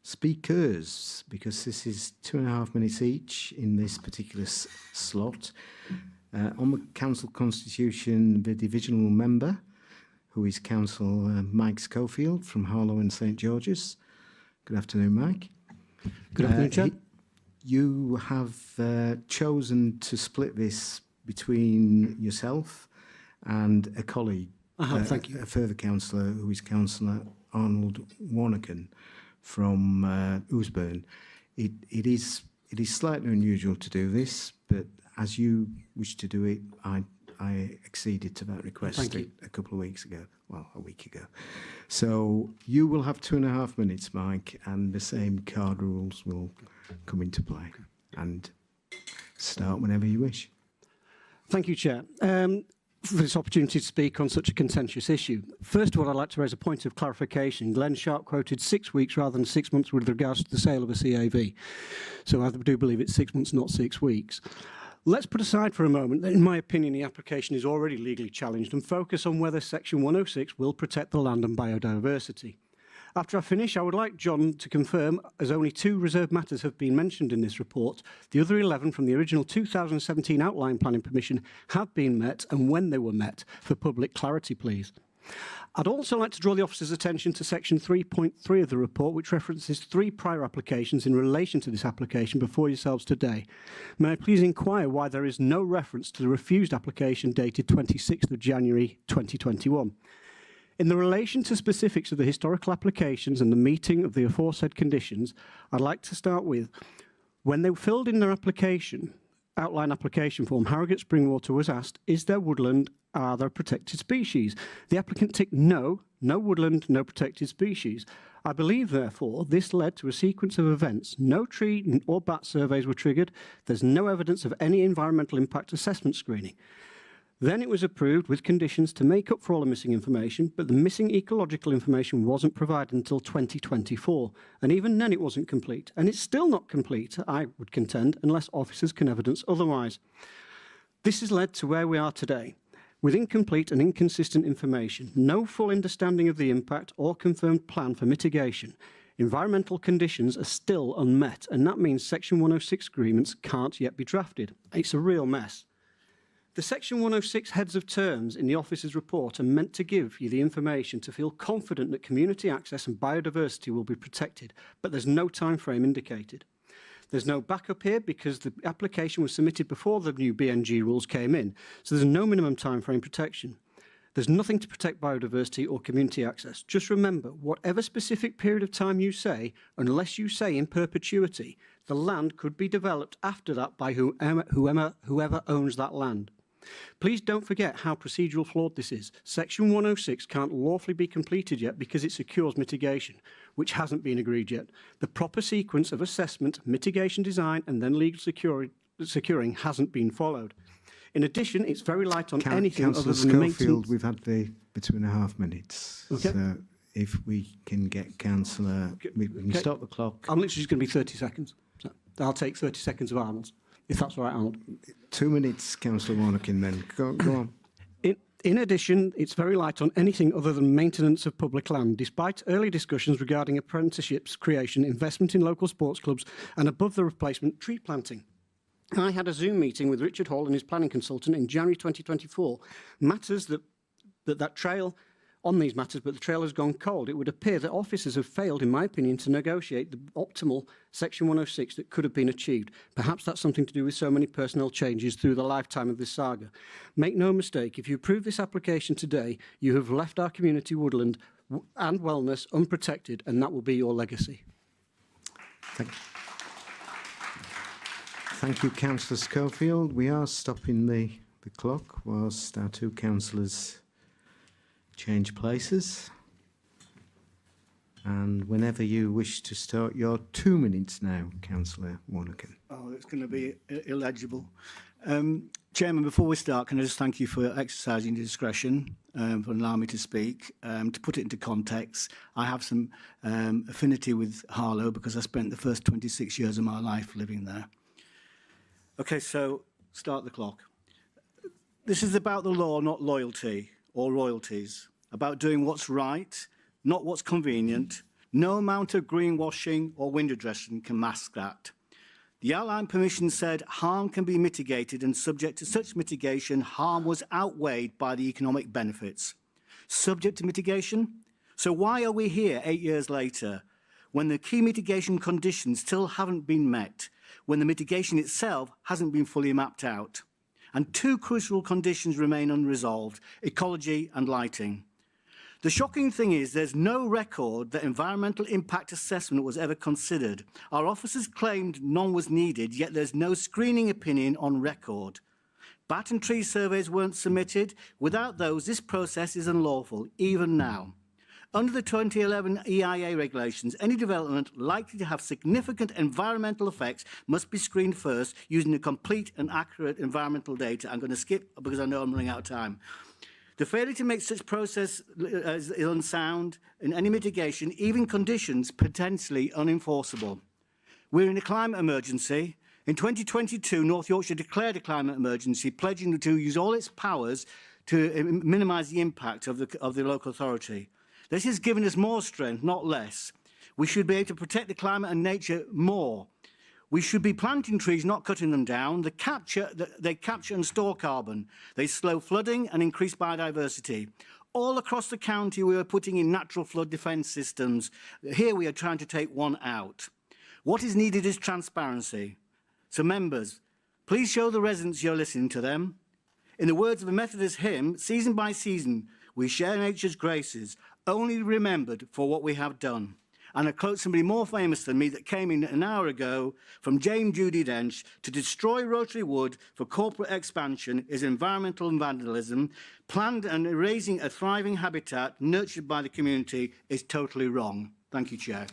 speakers, because this is 2.5 minutes each in this particular slot. On the council constitution, the divisional member, who is Councillor Mike Schofield from Harlow and St George's. Good afternoon, Mike. Good afternoon, Chair. You have chosen to split this between yourself and a colleague, thank you. a further councillor, who is Councillor Arnold Warnekan from Ousburn. It is slightly unusual to do this, but as you wish to do it, I acceded to that request a couple of weeks ago, well, a week ago. So you will have 2.5 minutes, Mike, and the same card rules will come into play. And start whenever you wish. Thank you, Chair, for this opportunity to speak on such a contentious issue. First of all, I'd like to raise a point of clarification. Glenn Sharp quoted 6 weeks rather than 6 months with regards to the sale of a CAV. So I do believe it's 6 months, not 6 weeks. Let's put aside for a moment that, in my opinion, the application is already legally challenged and focus on whether Section 106 will protect the land and biodiversity. After I finish, I would like John to confirm, as only 2 reserved matters have been mentioned in this report, the other 11 from the original 2017 outline planning permission have been met and when they were met, for public clarity, please. I'd also like to draw the officer's attention to section 3.3 of the report, which references 3 prior applications in relation to this application before yourselves today. May I please inquire why there is no reference to the refused application dated 26th of January 2021? In the relation to specifics of the historical applications and the meeting of the aforesaid conditions, I'd like to start with, when they filled in their application, outline application form, Harrogate Springwater was asked, is there woodland, are there protected species? The applicant ticked no, no woodland, no protected species. I believe, therefore, this led to a sequence of events. No tree or bat surveys were triggered. There's no evidence of any environmental impact assessment screening. Then it was approved with conditions to make up for all the missing information, but the missing ecological information wasn't provided until 2024. And even then it wasn't complete. And it's still not complete, I would contend, unless officers can evidence otherwise. This has led to where we are today, with incomplete and inconsistent information, no full understanding of the impact or confirmed plan for mitigation. Environmental conditions are still unmet, and that means Section 106 agreements can't yet be drafted. It's a real mess. The Section 106 heads of terms in the officer's report are meant to give you the information to feel confident that community access and biodiversity will be protected, but there's no time frame indicated. There's no backup here because the application was submitted before the new BNG rules came in, so there's no minimum time frame protection. There's nothing to protect biodiversity or community access. Just remember, whatever specific period of time you say, unless you say in perpetuity, the land could be developed after that by whoever owns that land. Please don't forget how procedural flawed this is. Section 106 can't lawfully be completed yet because it secures mitigation, which hasn't been agreed yet. The proper sequence of assessment, mitigation design, and then legal securing hasn't been followed. In addition, it's very light on anything other than Schofield, maintenance. we've had the 2.5 minutes. Okay. So if we can get Councillor, we can stop the clock. I'm literally just going to be 30 seconds. So I'll take 30 seconds of Arnold's, if that's all right, Arnold. 2 minutes, Councillor Warnekan, then. Go on. In addition, it's very light on anything other than maintenance of public land, despite early discussions regarding apprenticeships creation, investment in local sports clubs, and above the replacement, tree planting. I had a Zoom meeting with Richard Hall and his planning consultant in January 2024. Matters that trail on these matters, but the trail has gone cold. It would appear that officers have failed, in my opinion, to negotiate the optimal Section 106 that could have been achieved. Perhaps that's something to do with so many personnel changes through the lifetime of this saga. Make no mistake, if you approve this application today, you have left our community woodland and wellness unprotected, and that will be your legacy. Thank you, Councillor Schofield. We are stopping the clock whilst our 2 councillors change places. And whenever you wish to start your 2 minutes now, Councillor Warnekan. Oh, it's going to be illegible. Chairman, before we start, can I just thank you for exercising your discretion, for allowing me to speak. To put it into context, I have some affinity with Harlow because I spent the first 26 years of my life living there. Okay, so start the clock. This is about the law, not loyalty or royalties, about doing what's right, not what's convenient, No amount of greenwashing or window dressing can mask that. The Outline Permission said harm can be mitigated, and subject to such mitigation, harm was outweighed by the economic benefits. Subject to mitigation? So why are we here 8 years later, when the key mitigation conditions still haven't been met, when the mitigation itself hasn't been fully mapped out? And two crucial conditions remain unresolved: ecology and lighting. The shocking thing is there's no record that environmental impact assessment was ever considered. Our officers claimed none was needed, yet there's no screening opinion on record. Bat and tree surveys weren't submitted. Without those, this process is unlawful, even now. Under the 2011 EIA regulations, any development likely to have significant environmental effects must be screened first using a complete and accurate environmental data. I'm going to skip because I know I'm running out of time. The failure to make such process is unsound, and any mitigation, even conditions, potentially unenforceable. We're in a climate emergency. In 2022, North Yorkshire declared a climate emergency, pledging to use all its powers to minimise the impact of the local authority. This has given us more strength, not less. We should be able to protect the climate and nature more. We should be planting trees, not cutting them down. They capture and store carbon. They slow flooding and increase biodiversity. All across the county, we are putting in natural flood defence systems. Here we are trying to take one out. What is needed is transparency. So members, please show the residents you're listening to them. In the words of a Methodist hymn, season by season, we share nature's graces, only remembered for what we have done. And I quote somebody more famous than me that came in an hour ago from Jane Judy Dench: to destroy Rotary Wood for corporate expansion is environmental vandalism. Planned and erasing a thriving habitat nurtured by the community is totally wrong. Thank you, Chair.